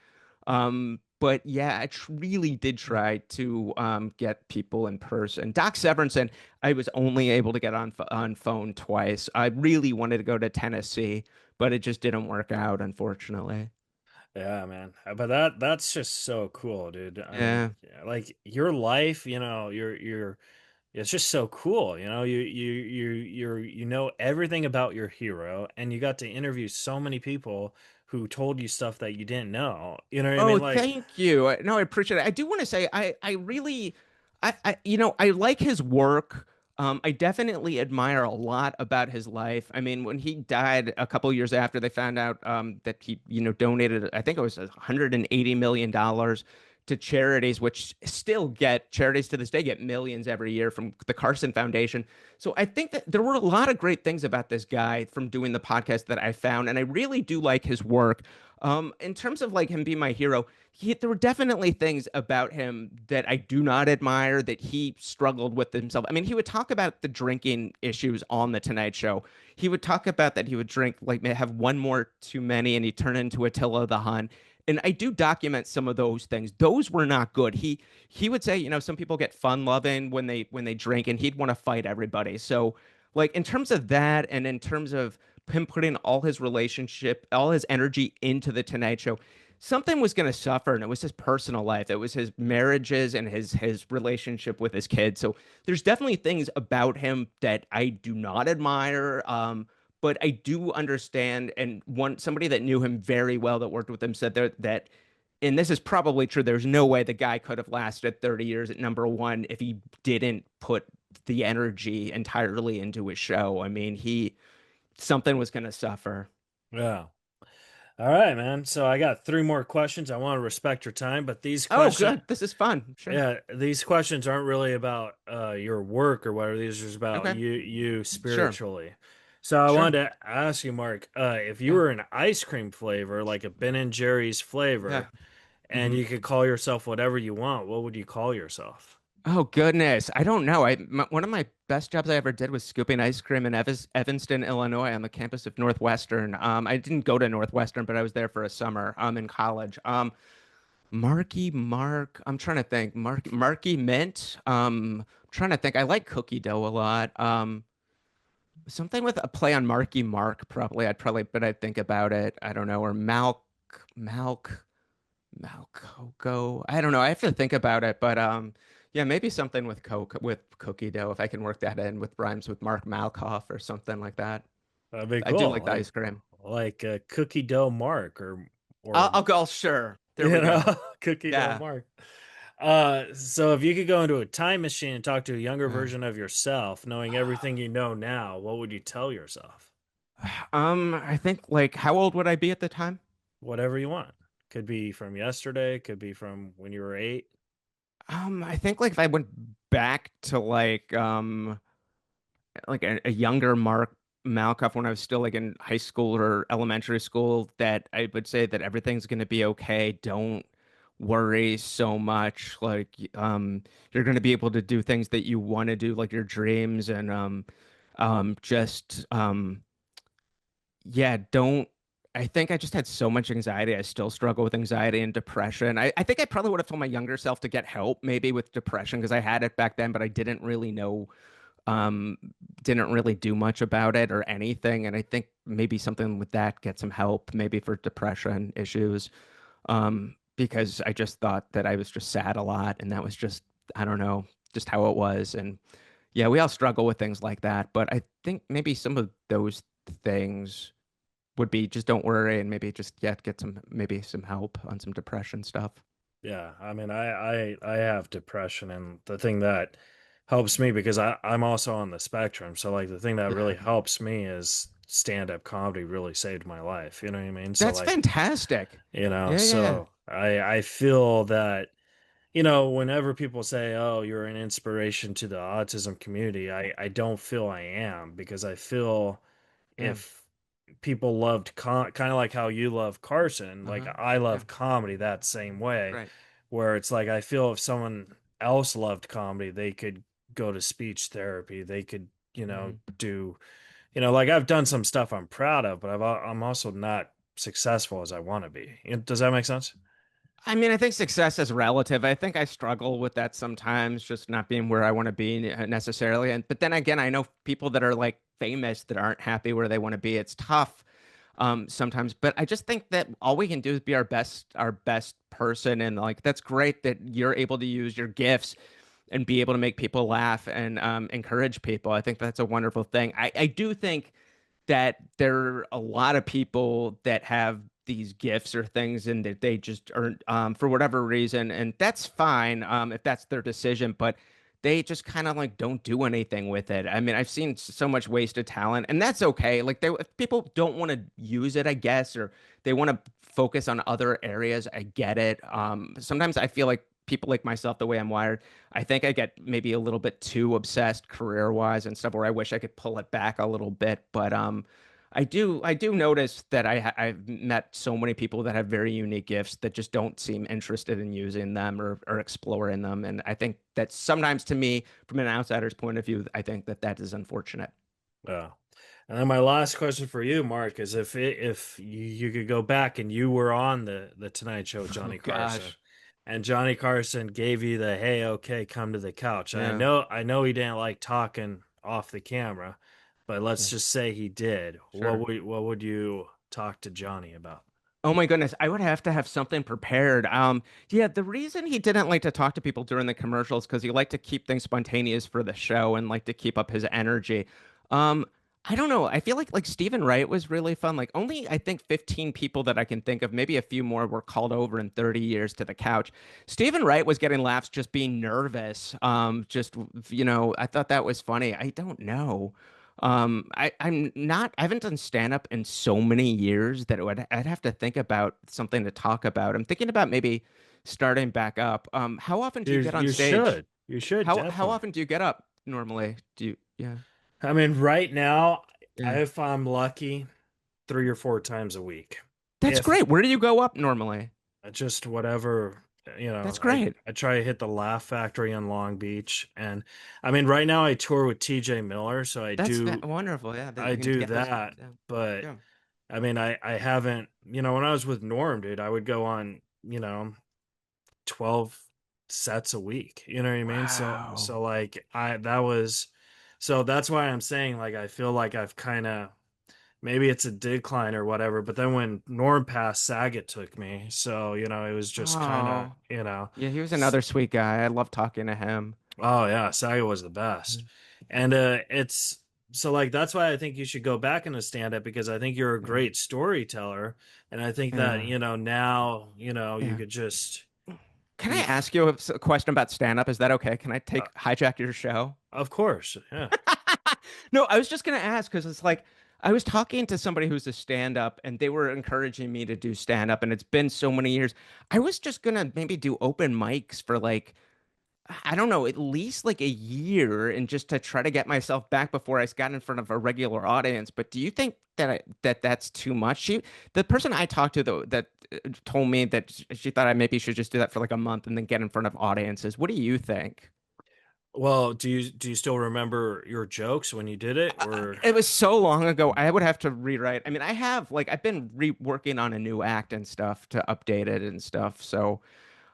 But yeah, really did try to get people in person. Doc Severinsen, I was only able to get on phone twice. I really wanted to go to Tennessee, but it just didn't work out, unfortunately.
Yeah, man. But that's just so cool, dude. I mean,
Yeah.
yeah, like your life, you're it's just so cool. You know everything about your hero and you got to interview so many people who told you stuff that you didn't know. You know what I
Oh,
mean? Like,
thank you. No, I appreciate it. I do want to say I really I like his work. I definitely admire a lot about his life. I mean, when he died a couple years after they found out that he, donated, I think it was $180 million to charities, which still get charities to this day get millions every year from the Carson Foundation. So I think that there were a lot of great things about this guy from doing the podcast that I found, and I really do like his work. In terms of like him being my hero, there were definitely things about him that I do not admire, that he struggled with himself. I mean, he would talk about the drinking issues on the Tonight Show. He would talk about that he would drink, like have one more too many, and he'd turn into Attila the Hun. And I do document some of those things. Those were not good. He would say, some people get fun loving when they drink, and he'd want to fight everybody. So, like in terms of that, and in terms of him putting all his energy into the Tonight Show, something was going to suffer, and it was his personal life. It was his marriages and his relationship with his kids. So there's definitely things about him that I do not admire. But I do understand, and somebody that knew him very well that worked with him said that, and this is probably true, there's no way the guy could have lasted 30 years at number one if he didn't put the energy entirely into his show. I mean, something was going to suffer.
Yeah. All right, man. So I got three more questions. I want to respect your time, but these
Oh,
questions,
good. This is fun. Sure.
yeah, these questions aren't really about your work or whatever. These are just about
Okay.
you
Sure.
spiritually. So I
Sure.
wanted to ask you, Mark, if you
Yeah.
were an ice cream flavor, like a Ben and Jerry's
Yeah.
flavor, and
hmm
you could call yourself whatever you want, what would you call yourself?
Oh goodness, I don't know. One of my best jobs I ever did was scooping ice cream in Evanston, Illinois, on the campus of Northwestern. I didn't go to Northwestern, but I was there for a summer. In college. Marky Mark. I'm trying to think. Marky Mint. Trying to think. I like cookie dough a lot. Something with a play on Marky Mark. Probably. But I'd think about it. I don't know. Or Malk. Malcoco. I don't know. I have to think about it, but yeah, maybe something with cookie dough if I can work that in with rhymes with Mark Malkoff or something like that.
That'd be
I do
cool.
like the ice cream.
Like a cookie dough Mark or
I'll go. Sure. There
you
we
know,
go.
cookie dough
Yeah.
Mark. So if you could go into a time machine and talk to a younger
Uh,
version of yourself, knowing everything you know now, what would you tell yourself?
I think like how old would I be at the time?
Whatever you want. Could be from yesterday, could be from when you were 8.
I think like if I went back to like a younger Mark Malkoff when I was still like in high school or elementary school, that I would say that everything's going to be okay. Don't worry so much. Like, you're going to be able to do things that you want to do, like your dreams, and just yeah, don't. I think I just had so much anxiety. I still struggle with anxiety and depression. I think I probably would have told my younger self to get help maybe with depression because I had it back then, but I um didn't really do much about it or anything, and I think maybe something with that, get some help maybe for depression issues, because I just thought that I was just sad a lot, and that was just, I don't know, just how it was. And yeah, we all struggle with things like that, but I think maybe some of those things would be just don't worry, and maybe just get some help on some depression stuff.
Yeah, I mean, I have depression, and the thing that helps me because I'm also on the spectrum. So like the thing that really
Yeah.
helps me is stand-up comedy really saved my life. You know what I mean? So
That's
like,
fantastic. Yeah, yeah, yeah.
so I feel that, whenever people say, "Oh, you're an inspiration to the autism community," I don't feel I am because I feel
Yeah.
if people loved kind of like how you love Carson, like
Uh-huh.
I
Yeah.
love comedy that same way,
Right.
where it's like I feel if someone else loved comedy, they could go to speech therapy, they could,
Mhm.
do, like I've done some stuff I'm proud of, but I'm also not successful as I want to be. Does that make sense?
I mean, I think success is relative. I think I struggle with that sometimes, just not being where I want to be necessarily. And but then again, I know people that are like famous that aren't happy where they want to be. It's tough sometimes, but I just think that all we can do is be our best person, and like that's great that you're able to use your gifts and be able to make people laugh and encourage people. I think that's a wonderful thing. I do think that there are a lot of people that have these gifts or things and that they just aren't, for whatever reason, and that's fine, if that's their decision, but they just kind of like don't do anything with it. I mean, I've seen so much wasted talent, and that's okay. Like, if people don't want to use it, I guess, or they want to focus on other areas, I get it. Sometimes I feel like people like myself, the way I'm wired, I think I get maybe a little bit too obsessed career wise and stuff where I wish I could pull it back a little bit. But I do notice that I've met so many people that have very unique gifts that just don't seem interested in using them or exploring them. And I think that sometimes to me, from an outsider's point of view, I think that that is unfortunate.
Yeah. And then my last question for you, Mark, is if you could go back and you were on the Tonight Show with
Oh
Johnny Carson,
gosh.
and Johnny Carson gave you the hey, okay, come to the couch. And
Yeah.
I know he didn't like talking off the camera, but let's
Yeah.
just say he did.
Sure.
What would you talk to Johnny about?
Oh my goodness, I would have to have something prepared. Yeah, the reason he didn't like to talk to people during the commercials because he liked to keep things spontaneous for the show and like to keep up his energy. Um, I don't know. I feel like Stephen Wright was really fun. Like only I think 15 people that I can think of, maybe a few more were called over in 30 years to the couch. Stephen Wright was getting laughs just being nervous. I thought that was funny. I don't know. I'm not, I haven't done stand up in so many years that I'd have to think about something to talk about. I'm thinking about maybe starting back up. How often do you get on stage?
You should
How
definitely.
often do you get up normally? Do you, yeah.
I mean, right now,
Yeah.
if I'm lucky, 3 or 4 times a week.
That's
If
great. Where do you go up normally?
just whatever,
That's great.
I try to hit the Laugh Factory in Long Beach, and I mean, right now I tour with TJ Miller, so
Wonderful. Yeah, that
I
you can
do
get those.
that.
Yeah.
But
Yeah.
I mean, I haven't, when I was with Norm, dude, I would go on, 12 sets a week. You know what I mean?
Wow.
Like I that was so that's why I'm saying like I feel like I've kind of maybe it's a decline or whatever, but then when Norm passed, Saget took me. So, it was just kind of,
Oh, yeah. He was another sweet guy. I love talking to him.
oh yeah, Saget was the best.
Mhm.
And it's so like that's why I think you should go back into stand up because I think you're a
Yeah.
great storyteller. And I think that,
Yeah.
now, you
Yeah.
could just
Can I
you
ask you a question about stand up? Is that okay? Can I
uh,
take hijack your show?
of course. Yeah.
No, I was just gonna ask because it's like I was talking to somebody who's a stand-up and they were encouraging me to do stand-up, and it's been so many years. I was just gonna maybe do open mics for like I don't know, at least like a year and just to try to get myself back before I got in front of a regular audience. But do you think that that's too much? The person I talked to though that told me that she thought I maybe should just do that for like a month and then get in front of audiences. What do you think?
Well, do you still remember your jokes when you did it or
It was so long ago. I would have to rewrite. I mean, I have like I've been reworking on a new act and stuff to update it and stuff. So,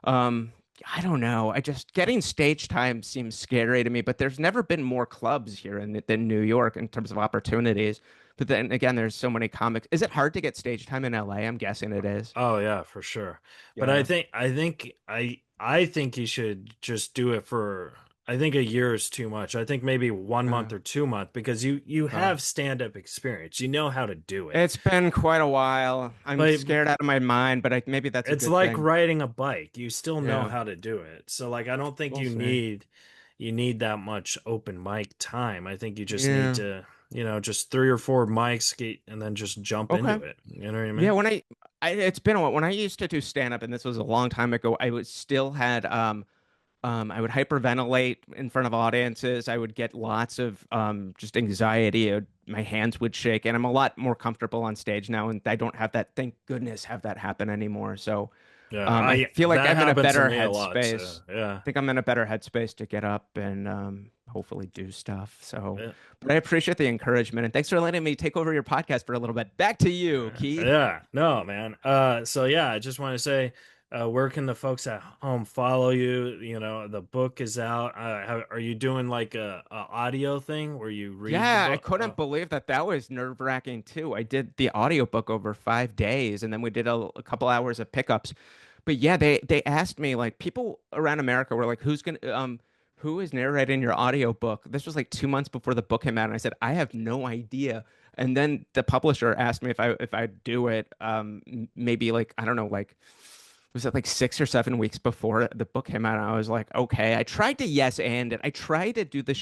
um, I don't know. I just getting stage time seems scary to me, but there's never been more clubs here than New York in terms of opportunities. But then again, there's so many comics. Is it hard to get stage time in LA? I'm guessing it is.
oh yeah, for sure. But
Yeah.
I think you should just do it for I think a year is too much. I think maybe 1 month
Uh,
or 2 month because you
uh,
have stand-up experience. You know how to do it.
it's been quite a while. I'm
But
scared out of my mind, but maybe that's a
it's
good
like
thing.
riding a bike. You still know
Yeah.
how to do it. So like I don't think
We'll see.
you need that much open mic time. I think you just need
Yeah.
to, just 3 or 4 mics and then just jump into
Okay.
it. You know what I
Yeah,
mean?
when it's been a while. When I used to do stand up, and this was a long time ago, I would still had I would hyperventilate in front of audiences. I would get lots of just anxiety. My hands would shake, and I'm a lot more comfortable on stage now, and I don't have that. Thank goodness, have that happen anymore. So
Yeah,
I
I
feel like
that
I'm in a
happened to
better
me a lot too.
headspace.
Yeah.
I think I'm in a better headspace to get up and hopefully do stuff. So,
Yeah.
but I appreciate the encouragement, and thanks for letting me take over your podcast for a little bit. Back to you, Keith.
Yeah, no, man. So yeah, I just want to say, where can the folks at home follow you? The book is out. Are you doing like a audio thing where you read the
Yeah, I
book?
couldn't believe that that was nerve-wracking too. I did the audiobook over 5 days and then we did a couple hours of pickups. But yeah, they asked me like people around America were like, who is narrating your audiobook? This was like 2 months before the book came out, and I said, I have no idea. And then the publisher asked me if I'd do it, maybe like I don't know, like was it like 6 or 7 weeks before the book came out? And I was like, okay. I tried to yes and it. I tried to do the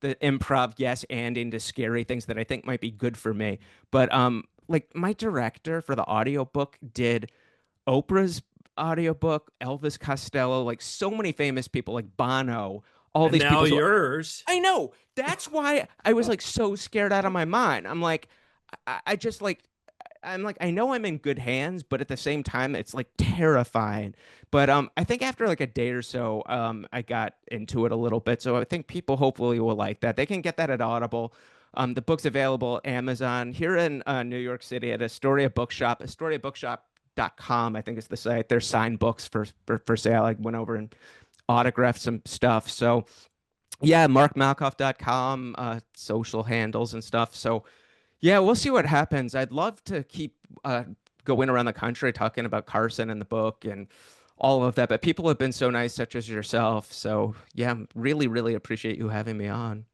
improv yes and into scary things that I think might be good for me. But like my director for the audiobook did Oprah's audiobook, Elvis Costello, like so many famous people like Bono, all
And
these
now
people. So
yours.
I know. That's why I was like so scared out of my mind. I'm like, I just like I'm like I know I'm in good hands, but at the same time it's like terrifying. But I think after like a day or so, I got into it a little bit. So I think people hopefully will like that. They can get that at Audible. The book's available Amazon here in New York City at Astoria Bookshop, AstoriaBookshop.com, I think is the site. There's signed books for sale. I went over and autographed some stuff. So yeah, markmalkoff.com, social handles and stuff. So yeah, we'll see what happens. I'd love to keep going around the country talking about Carson and the book and all of that, but people have been so nice, such as yourself. So yeah, really, really appreciate you having me on.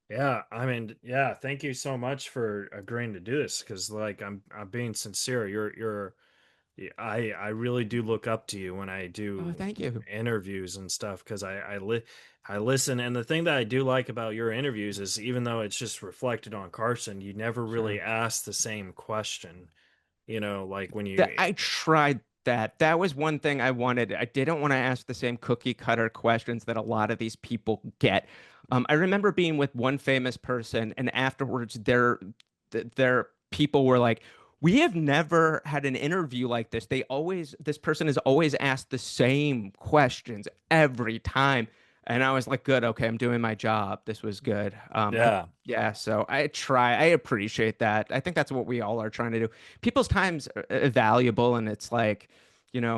Yeah, I mean, yeah, thank you so much for agreeing to do this because like I'm being sincere. I really do look up to you when I
Oh,
do
thank you.
interviews and stuff because I listen, and the thing that I do like about your interviews is even though it's just reflected on Carson, you never really
Sure.
ask the same question. Like when
That
you
I tried that. That was one thing I wanted. I didn't want to ask the same cookie cutter questions that a lot of these people get. I remember being with one famous person, and afterwards, their people were like, "We have never had an interview like this. This person has always asked the same questions every time." And I was like, "Good, okay, I'm doing my job. This was good."
yeah.
Yeah, so I appreciate that. I think that's what we all are trying to do. People's time's valuable, and it's like,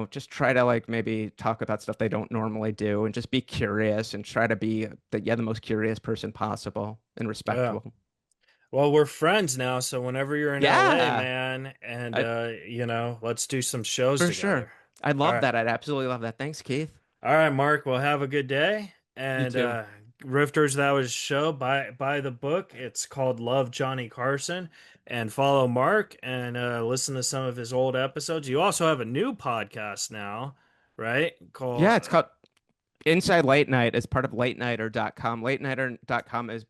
just try to like maybe talk about stuff they don't normally do, and just be curious and try to be the most curious person possible and
Yeah.
respectable.
Well, we're friends now, so whenever you're in LA,
Yeah,
man, and
I,
let's do some shows
for sure.
together.
I'd
All
love
right.
that. I'd absolutely love that. Thanks, Keith.
All right, Mark. Well, have a good day.
You
And
too.
Rifters, that was a show. Buy the book. It's called Love Johnny Carson. And follow Mark and listen to some of his old episodes. You also have a new podcast now, right? Called
Yeah, it's called Inside Late Night as part of latenighter.com. Latenighter.com is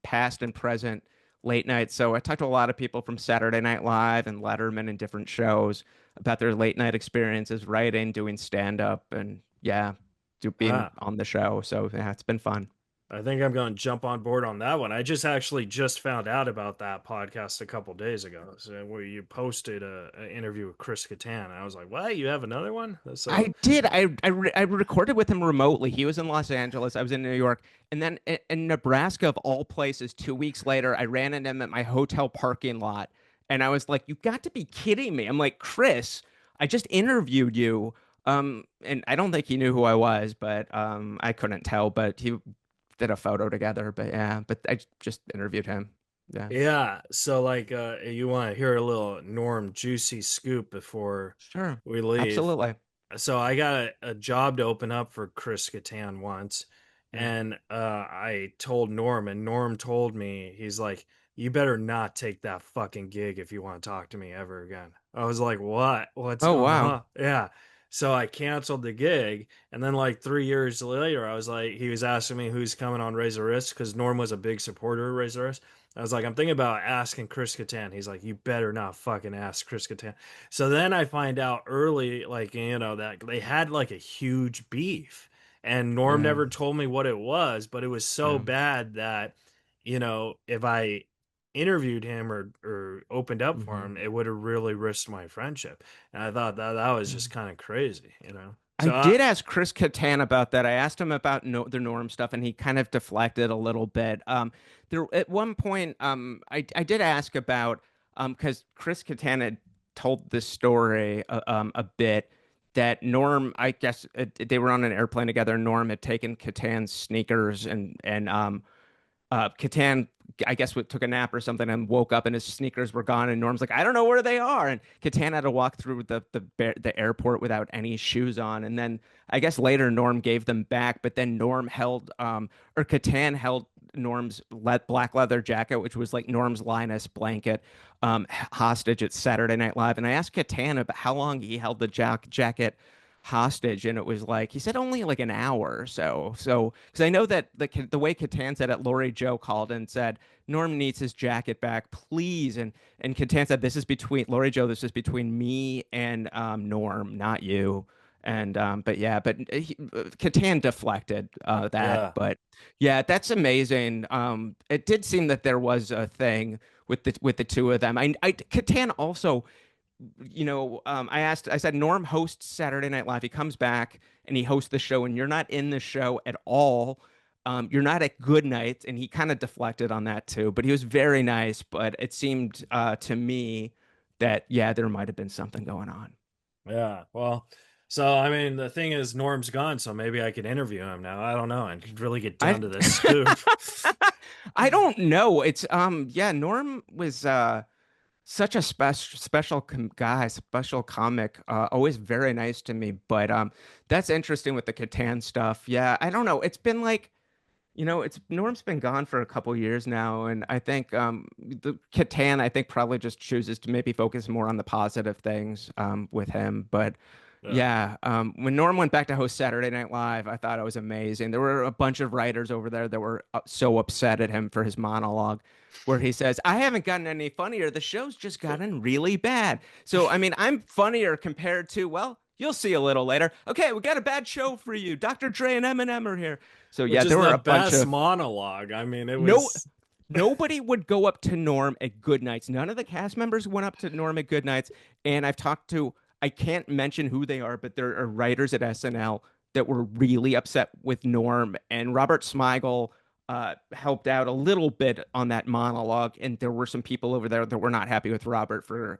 past and present late night. So I talked to a lot of people from Saturday Night Live and Letterman and different shows about their late night experiences, writing, doing stand up, and yeah, being
ah,
on the show. So yeah, it's been fun.
I think I'm going to jump on board on that one. I just found out about that podcast a couple days ago. So where you posted a interview with Chris Kattan. I was like, "What? You have another one?" So
I did. I recorded with him remotely. He was in Los Angeles. I was in New York. And then in Nebraska, of all places, 2 weeks later, I ran into him at my hotel parking lot. And I was like, "You got to be kidding me." I'm like, "Chris, I just interviewed you." And I don't think he knew who I was, but I couldn't tell. But he did a photo together. But yeah, but I just interviewed him. Yeah.
yeah, so like you want to hear a little Norm juicy scoop before
Sure.
we leave.
Absolutely.
So I got a job to open up for Chris Kattan once,
Yeah.
and I told Norm, and Norm told me, he's like, "You better not take that fucking gig if you want to talk to me ever again." I was like, "What? What's
Oh,
going
wow.
on?" Yeah. So I canceled the gig, and then like 3 years later, I was like, he was asking me who's coming on Reza Rifts because Norm was a big supporter of Reza Rifts. I was like, I'm thinking about asking Chris Kattan. He's like, you better not fucking ask Chris Kattan. So then I find out early, like, that they had like a huge beef. And Norm
Yeah.
never told me what it was, but it was so
Yeah.
bad that, if I interviewed him or opened up for
Hmm.
him, it would have really risked my friendship. And I thought that was
Yeah.
just kind of crazy.
I
So,
did ask Chris Kattan about that. I asked him about the norm stuff, and he kind of deflected a little bit. There at one point, I did ask about because Chris Kattan had told this story a bit that Norm, I guess they were on an airplane together. Norm had taken Kattan's sneakers and Catan, I guess, took a nap or something and woke up and his sneakers were gone. And Norm's like, I don't know where they are. And Catan had to walk through the airport without any shoes on. And then I guess later Norm gave them back, but then Norm held, or Catan held Norm's black leather jacket, which was like Norm's Linus blanket, hostage at Saturday Night Live. And I asked Catan about how long he held the jacket hostage, and it was like he said only like an hour or so because I know that the way Catan said it, Lori Joe called and said Norm needs his jacket back, please. And Catan said, this is between Lori Joe, this is between me and Norm, not you. And Catan deflected that.
Yeah.
But yeah, that's amazing. It did seem that there was a thing with the two of them. Catan also, I said Norm hosts Saturday Night Live. He comes back and he hosts the show, and you're not in the show at all. You're not at Good Night, and he kind of deflected on that too. But he was very nice. But it seemed to me that there might have been something going on.
Yeah. Well, so I mean, the thing is, Norm's gone, so maybe I could interview him now. I don't know. I could really get down to this scoop.
I don't know. It's Norm was such a special guy, special comic, always very nice to me. But that's interesting with the Catan stuff. Yeah, I don't know. It's been like, it's Norm's been gone for a couple years now, and I think the Catan, I think, probably just chooses to maybe focus more on the positive things with him. But when Norm went back to host Saturday Night Live, I thought it was amazing. There were a bunch of writers over there that were so upset at him for his monologue, where he says, "I haven't gotten any funnier. The show's just gotten really bad." So, I mean, I'm funnier compared to, well, you'll see a little later. Okay, we got a bad show for you. Dr. Dre and Eminem are here. So
Which
there were a bunch
best
of
monologue. I mean, it was
nobody would go up to Norm at Good Nights. None of the cast members went up to Norm at Good Nights. And I can't mention who they are, but there are writers at SNL that were really upset with Norm. And Robert Smigel helped out a little bit on that monologue. And there were some people over there that were not happy with Robert for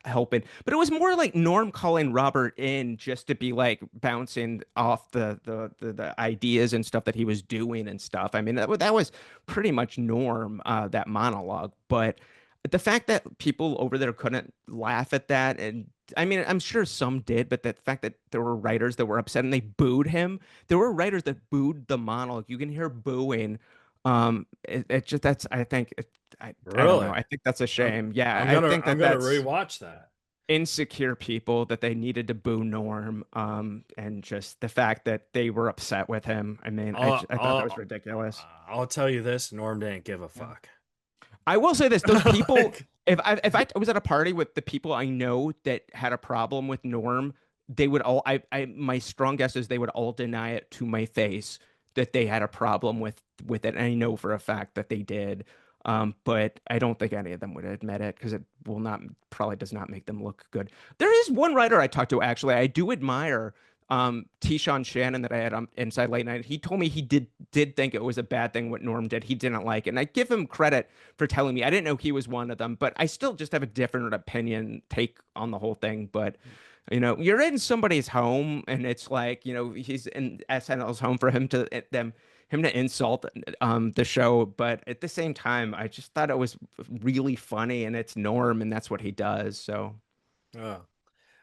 helping, but it was more like Norm calling Robert in just to be like bouncing off the ideas and stuff that he was doing and stuff. I mean, that was pretty much Norm, that monologue. But the fact that people over there couldn't laugh at that, and I mean, I'm sure some did, but the fact that there were writers that were upset and they booed him, there were writers that booed the monologue. You can hear booing. It just I think I don't know. I think that's a shame.
I'm gonna rewatch that.
Insecure people that they needed to boo Norm, and just the fact that they were upset with him. I mean, I thought that was ridiculous.
I'll tell you this: Norm didn't give a fuck.
I will say this: those people, if I was at a party with the people I know that had a problem with Norm, they would all. My strong guess is they would all deny it to my face that they had a problem with it. And I know for a fact that they did. But I don't think any of them would admit it because it probably does not make them look good. There is one writer I talked to, actually, I do admire, T-Shawn Shannon, that I had on Inside Late Night. He told me he did think it was a bad thing what Norm did. He didn't like it. And I give him credit for telling me. I didn't know he was one of them, but I still just have a different take on the whole thing. But you're in somebody's home, and it's like, he's in SNL's home for him to insult the show, but at the same time, I just thought it was really funny, and it's Norm, and that's what he does. So,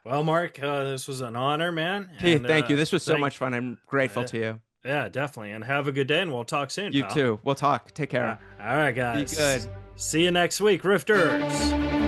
well, Mark, this was an honor, man.
Hey, thank you. This was so much fun. I'm grateful to you.
Yeah, definitely. And have a good day, and we'll talk soon.
You too. We'll talk. Take care.
All right, guys.
Be good.
See you next week, Rifters.